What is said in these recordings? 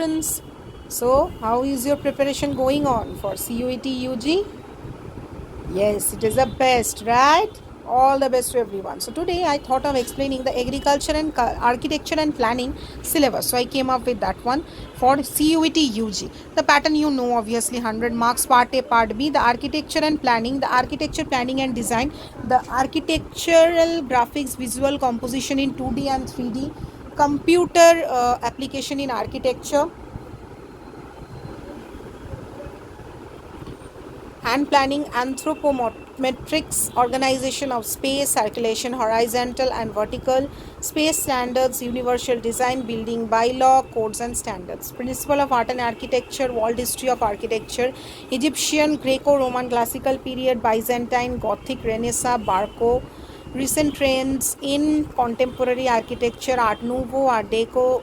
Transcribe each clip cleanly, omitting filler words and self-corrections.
students. So how is your preparation going on for CUET UG? Yes, it is the best, right? All the best to everyone. So today I thought of explaining the agriculture and architecture and planning syllabus. So I came up with that one for CUET UG. The pattern you know, obviously 100 marks, part A, part B, the architecture and planning, the architecture planning and design, the architectural graphics, visual composition in 2D and 3D, computer application in architecture, hand planning, anthropometrics, organization of space, circulation, horizontal and vertical, space standards, universal design, building bylaw, codes and standards, principle of art and architecture, world history of architecture, Egyptian, Greco-Roman, classical period, Byzantine, Gothic, Renaissance, Baroque, recent trends in contemporary architecture, Art Nouveau, Art Deco,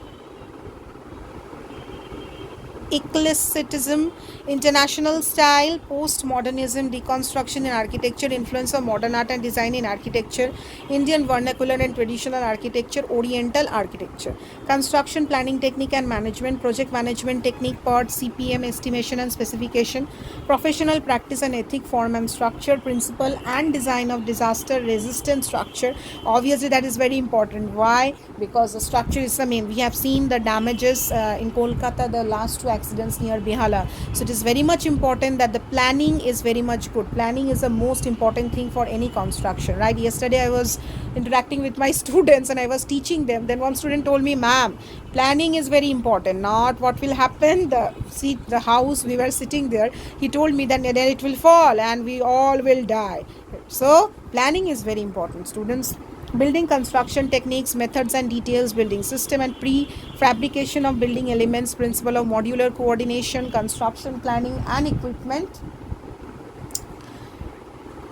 eclecticism, international style, postmodernism, deconstruction in architecture, influence of modern art and design in architecture, Indian vernacular and traditional architecture, Oriental architecture, construction planning technique and management, project management technique, PERT, CPM, estimation and specification, professional practice and ethic, form and structure, principle and design of disaster resistant structure. Obviously that is very important. Why? Because the structure is the main. We have seen the damages in Kolkata, the last two accidents near Behala. So it is very much important that the planning is very much good. Planning is the most important thing for any construction, right? Yesterday I was interacting with my students and I was teaching them. Then one student told me, ma'am, planning is very important, not what will happen. The house we were sitting there, he told me that then it will fall and we all will die. So planning is very important, students. Building construction techniques, methods and details, building system and prefabrication of building elements, principle of modular coordination, construction planning and equipment,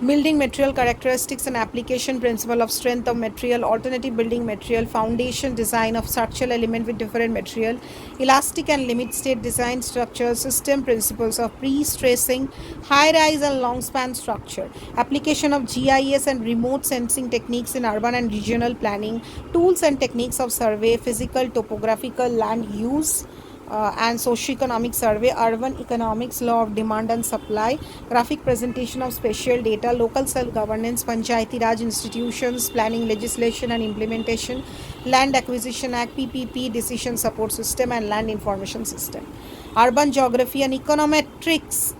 building material characteristics and application, principle of strength of material, alternative building material, foundation design of structural element with different material, elastic and limit state design structure, system principles of pre-stressing, high rise and long span structure, application of GIS and remote sensing techniques in urban and regional planning, tools and techniques of survey, physical, topographical, land use, and socioeconomic survey, urban economics, law of demand and supply, graphic presentation of spatial data, local self-governance, Panchayati Raj institutions, planning, legislation and implementation, Land Acquisition Act, PPP, decision support system and land information system, urban geography and econometrics,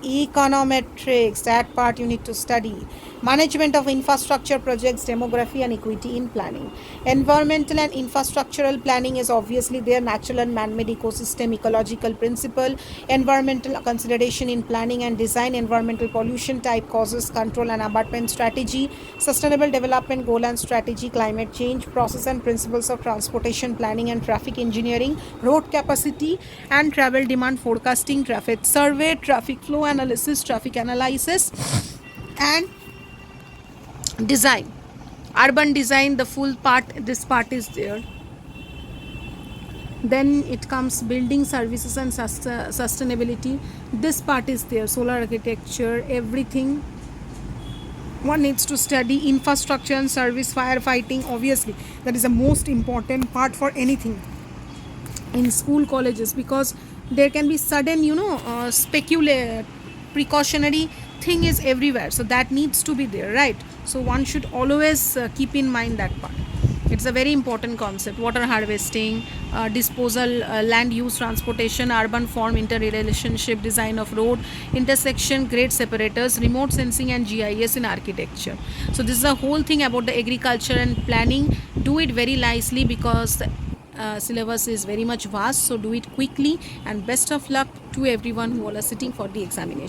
that part you need to study, management of infrastructure projects, demography and equity in planning, environmental and infrastructural planning is obviously there, natural and man-made ecosystem, ecological principle, environmental consideration in planning and design, environmental pollution type, causes, control and abatement strategy, sustainable development goal and strategy, climate change, process and principles of transportation planning and traffic engineering, road capacity and travel demand forecasting, traffic survey, traffic flow analysis, traffic analysis and design, urban design, the full part, this part is there. Then it comes building services and sustainability, this part is there, solar architecture, everything one needs to study, infrastructure and service, firefighting, obviously that is the most important part for anything in school colleges, because there can be sudden precautionary thing is everywhere, so that needs to be there, right? So one should always keep in mind that part. It's a very important concept. Water harvesting, disposal, land use, transportation, urban form, interrelationship, design of road, intersection, grade separators, remote sensing and GIS in architecture. So this is the whole thing about the agriculture and planning. Do it very nicely because the syllabus is very much vast, so do it quickly, and best of luck to everyone who are sitting for the examination.